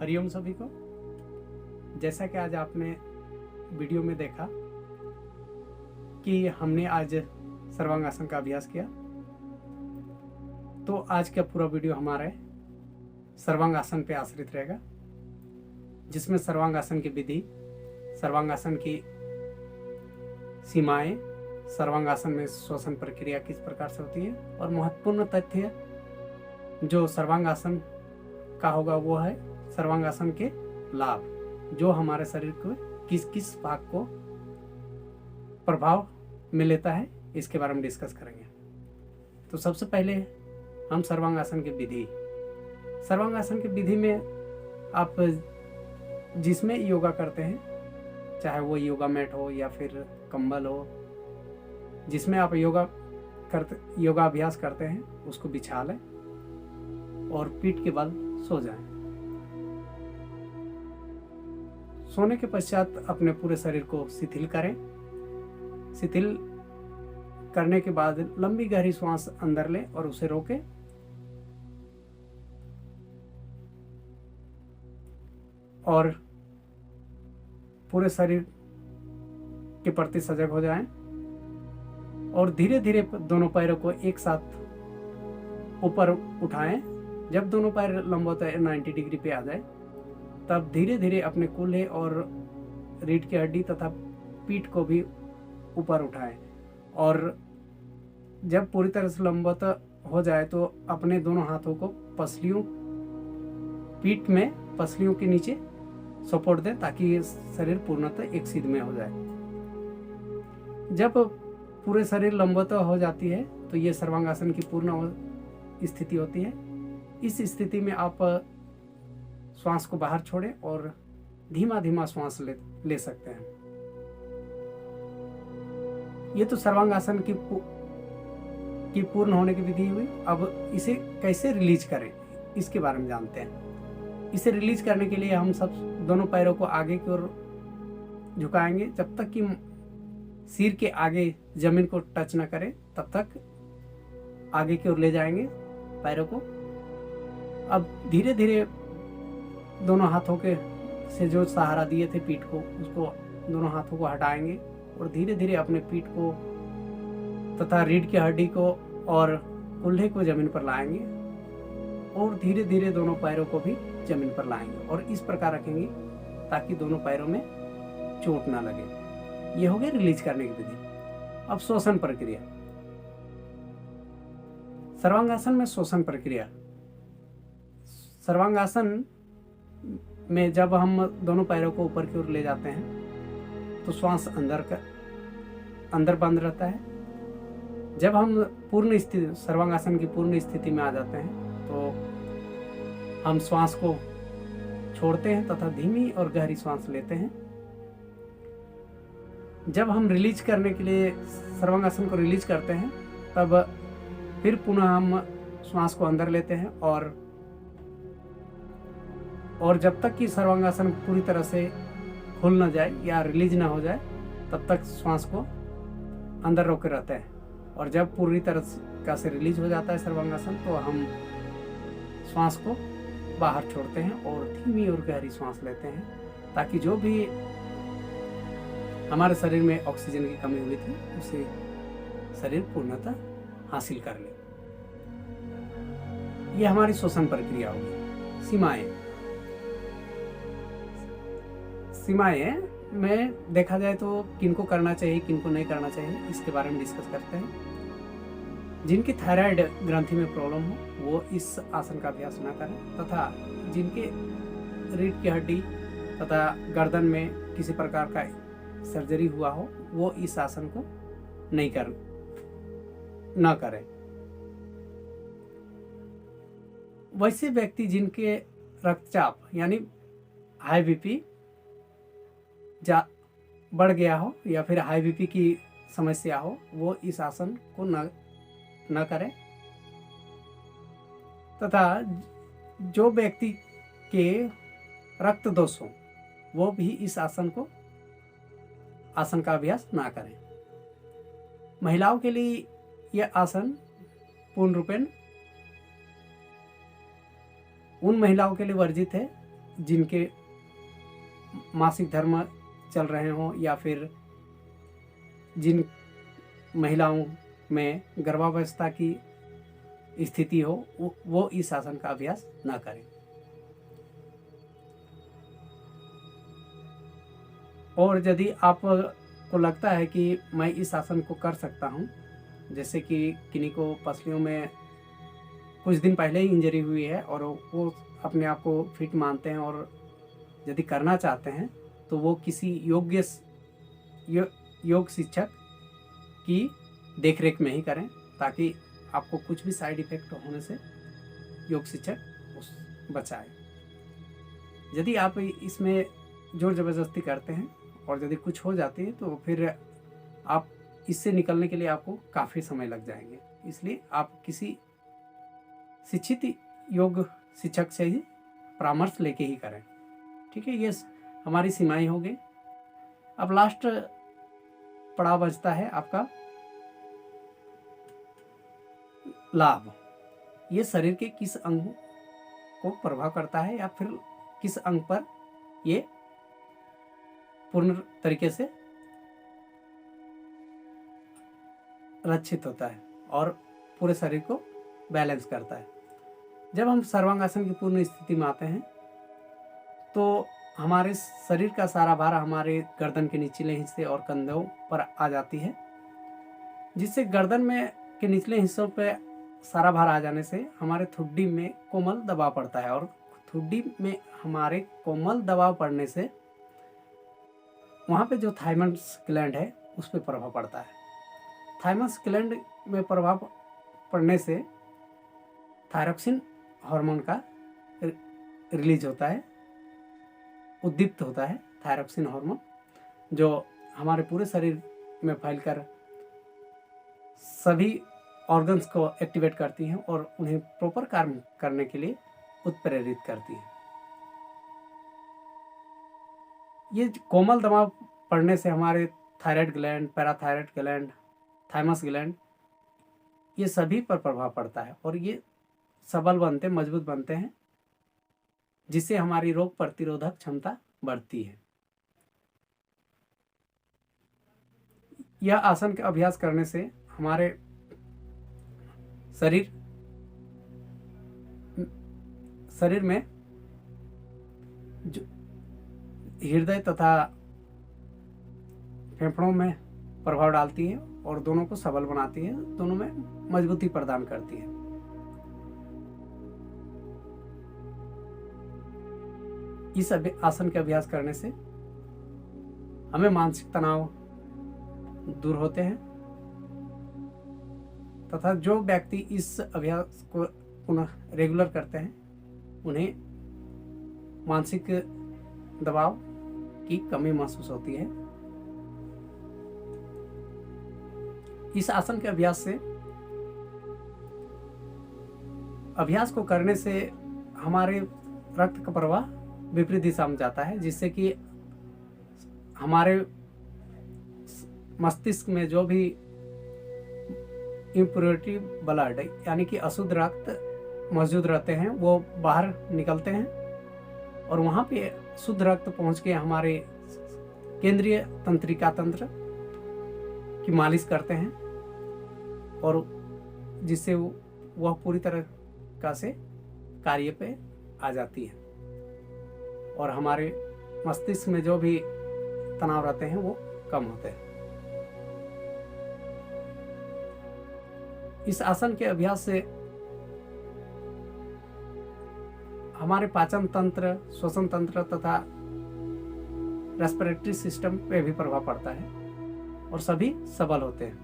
हरिओम सभी को। जैसा कि आज आपने वीडियो में देखा कि हमने आज सर्वांगासन का अभ्यास किया, तो आज का पूरा वीडियो हमारे सर्वांगासन पे आश्रित रहेगा, जिसमें सर्वांगासन की विधि, सर्वांगासन की सीमाएं, सर्वांगासन में श्वसन प्रक्रिया किस प्रकार से होती है और महत्वपूर्ण तथ्य जो सर्वांगासन का होगा वो है सर्वांगासन के लाभ, जो हमारे शरीर को किस किस भाग को प्रभाव में लेता है, इसके बारे में डिस्कस करेंगे। तो सबसे पहले हम सर्वांगासन की विधि, सर्वांगासन की विधि में आप जिसमें योगा करते हैं, चाहे वो योगा मैट हो या फिर कंबल हो, जिसमें आप योगाभ्यास करते हैं उसको बिछा लें और पीठ के बल सो जाएं। सोने के पश्चात अपने पूरे शरीर को शिथिल करें। शिथिल करने के बाद लंबी गहरी श्वास अंदर लें और उसे रोकें। और पूरे शरीर के प्रति सजग हो जाएं और धीरे धीरे दोनों पैरों को एक साथ ऊपर उठाएं। जब दोनों पैर लंबवत 90 डिग्री पे आ जाए, तब धीरे धीरे अपने कूल्हे और रीढ़ की हड्डी तथा पीठ को भी ऊपर उठाएं। और जब पूरी तरह से लंबवत हो जाए तो अपने दोनों हाथों को पसलियों, पीठ में पसलियों के नीचे सपोर्ट दें, ताकि शरीर पूर्णतः एक सीध में हो जाए। जब पूरे शरीर लंबवत हो जाती है तो ये सर्वांगासन की पूर्ण स्थिति होती है। इस स्थिति में आप श्वास को बाहर छोड़ें और धीमा धीमा श्वास ले सकते हैं। ये तो सर्वांगासन की पूर्ण होने की विधि हुई। अब इसे कैसे रिलीज करें, इसके बारे में जानते हैं। इसे रिलीज करने के लिए हम सब दोनों पैरों को आगे की ओर झुकाएंगे। जब तक कि सिर के आगे जमीन को टच न करे, तब तक आगे की ओर ले जाएंगे पैरों को। अब धीरे धीरे दोनों हाथों के से जो सहारा दिए थे पीठ को, उसको दोनों हाथों को हटाएंगे और धीरे धीरे अपने पीठ को तथा रीढ़ की हड्डी को और कूल्हे को जमीन पर लाएंगे और धीरे धीरे दोनों पैरों को भी जमीन पर लाएंगे और इस प्रकार रखेंगे ताकि दोनों पैरों में चोट ना लगे। ये हो गया रिलीज करने की विधि। अब श्वसन प्रक्रिया, सर्वांगासन में श्वसन प्रक्रिया। सर्वांगासन में जब हम दोनों पैरों को ऊपर की ओर ले जाते हैं तो श्वास अंदर बंद रहता है। जब हम पूर्ण स्थिति, सर्वांगासन की पूर्ण स्थिति में आ जाते हैं तो हम श्वास को छोड़ते हैं तथा धीमी और गहरी श्वास लेते हैं। जब हम रिलीज करने के लिए सर्वांगासन को रिलीज करते हैं, तब फिर पुनः हम श्वास को अंदर लेते हैं और जब तक कि सर्वांगासन पूरी तरह से खुल न जाए या रिलीज ना हो जाए, तब तक श्वास को अंदर रोके रहते हैं। और जब पूरी तरह से रिलीज हो जाता है सर्वांगासन, तो हम श्वास को बाहर छोड़ते हैं और धीमी और गहरी श्वास लेते हैं, ताकि जो भी हमारे शरीर में ऑक्सीजन की कमी हुई थी उसे शरीर पूर्णतः हासिल कर ले। ये हमारी श्वसन प्रक्रिया होगी। सीमाएं में देखा जाए तो किनको करना चाहिए, किनको नहीं करना चाहिए, इसके बारे में डिस्कस करते हैं। जिनकी थायराइड ग्रंथि में प्रॉब्लम हो वो इस आसन का अभ्यास न करें, तथा जिनके रीढ़ की हड्डी तथा गर्दन में किसी प्रकार का सर्जरी हुआ हो वो इस आसन को न करें। वैसे व्यक्ति जिनके रक्तचाप यानी हाई बीपी बढ़ गया हो या फिर हाई बीपी की समस्या हो, वो इस आसन को न करें। तथा जो व्यक्ति के रक्त दोष हो वो भी इस आसन का अभ्यास ना करें। महिलाओं के लिए यह आसन पूर्ण रूपेण उन महिलाओं के लिए वर्जित है जिनके मासिक धर्म चल रहे हों या फिर जिन महिलाओं में गर्भावस्था की स्थिति हो वो इस आसन का अभ्यास ना करें। और यदि आपको लगता है कि मैं इस आसन को कर सकता हूँ, जैसे कि किन्हीं को पसलियों में कुछ दिन पहले ही इंजरी हुई है और वो अपने आप को फिट मानते हैं और यदि करना चाहते हैं तो वो किसी योग शिक्षक की देखरेख में ही करें, ताकि आपको कुछ भी साइड इफ़ेक्ट होने से योग शिक्षक उस बचाए। यदि आप इसमें जोर ज़बरदस्ती करते हैं और यदि कुछ हो जाती है तो फिर आप इससे निकलने के लिए आपको काफ़ी समय लग जाएंगे। इसलिए आप किसी शिक्षित योग शिक्षक से ही परामर्श लेके ही करें। ठीक है, ये हमारी सीमाएं हो गई। अब लास्ट पड़ाव बचता है आपका लाभ। ये शरीर के किस अंग को प्रभाव करता है या फिर किस अंग पर ये पूर्ण तरीके से रक्षित होता है और पूरे शरीर को बैलेंस करता है। जब हम सर्वांगासन की पूर्ण स्थिति में आते हैं तो हमारे शरीर का सारा भार हमारे गर्दन के निचले हिस्से और कंधों पर आ जाती है, जिससे गर्दन में के निचले हिस्सों पे सारा भार आ जाने से हमारे ठुड्डी में कोमल दबाव पड़ता है और ठुड्डी में हमारे कोमल दबाव पड़ने से वहाँ पे जो थाइमस ग्लैंड है उस पर प्रभाव पड़ता है। थाइमस ग्लैंड में प्रभाव पड़ने से थायरॉक्सिन हार्मोन का रिलीज होता है, उद्दीप्त होता है थायरॉक्सिन हार्मोन, जो हमारे पूरे शरीर में फैलकर सभी ऑर्गन्स को एक्टिवेट करती हैं और उन्हें प्रॉपर काम करने के लिए उत्प्रेरित करती है। ये कोमल दबाव पड़ने से हमारे thyroid gland, parathyroid gland, thymus gland, ये सभी पर प्रभाव पड़ता है और ये सबल बनते, मजबूत बनते हैं, जिससे हमारी रोग प्रतिरोधक क्षमता बढ़ती है। यह आसन का अभ्यास करने से हमारे शरीर में जो हृदय तथा फेफड़ों में प्रभाव डालती है और दोनों को सबल बनाती है, दोनों में मजबूती प्रदान करती है। इस आसन के अभ्यास करने से हमें मानसिक तनाव दूर होते हैं तथा जो व्यक्ति इस अभ्यास को पुनः रेगुलर करते हैं उन्हें मानसिक दबाव की कमी महसूस होती है। इस आसन के अभ्यास को करने से हमारे रक्त का प्रवाह विपरीत दिशा में जाता है, जिससे कि हमारे मस्तिष्क में जो भी इम्प्योरिटी ब्लड यानी कि अशुद्ध रक्त मौजूद रहते हैं वो बाहर निकलते हैं और वहाँ पे शुद्ध रक्त पहुँच के हमारे केंद्रीय तंत्रिका तंत्र की मालिश करते हैं और जिससे वह पूरी तरह से कार्य पे आ जाती है और हमारे मस्तिष्क में जो भी तनाव रहते हैं वो कम होते हैं। इस आसन के अभ्यास से हमारे पाचन तंत्र, श्वसन तंत्र तथा रेस्पिरेटरी सिस्टम पे भी प्रभाव पड़ता है और सभी सबल होते हैं।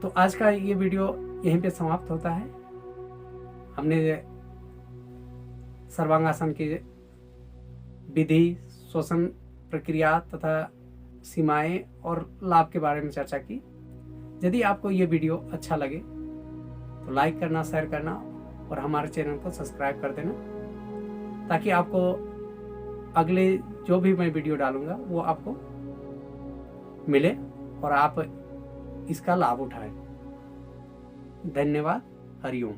तो आज का ये वीडियो यहीं पे समाप्त होता है। हमने सर्वांगासन की विधि, श्वसन प्रक्रिया तथा सीमाएं और लाभ के बारे में चर्चा की। यदि आपको ये वीडियो अच्छा लगे तो लाइक करना, शेयर करना और हमारे चैनल को सब्सक्राइब कर देना, ताकि आपको अगले जो भी मैं वीडियो डालूंगा वो आपको मिले और आप इसका लाभ उठाएं। धन्यवाद। हरिओम।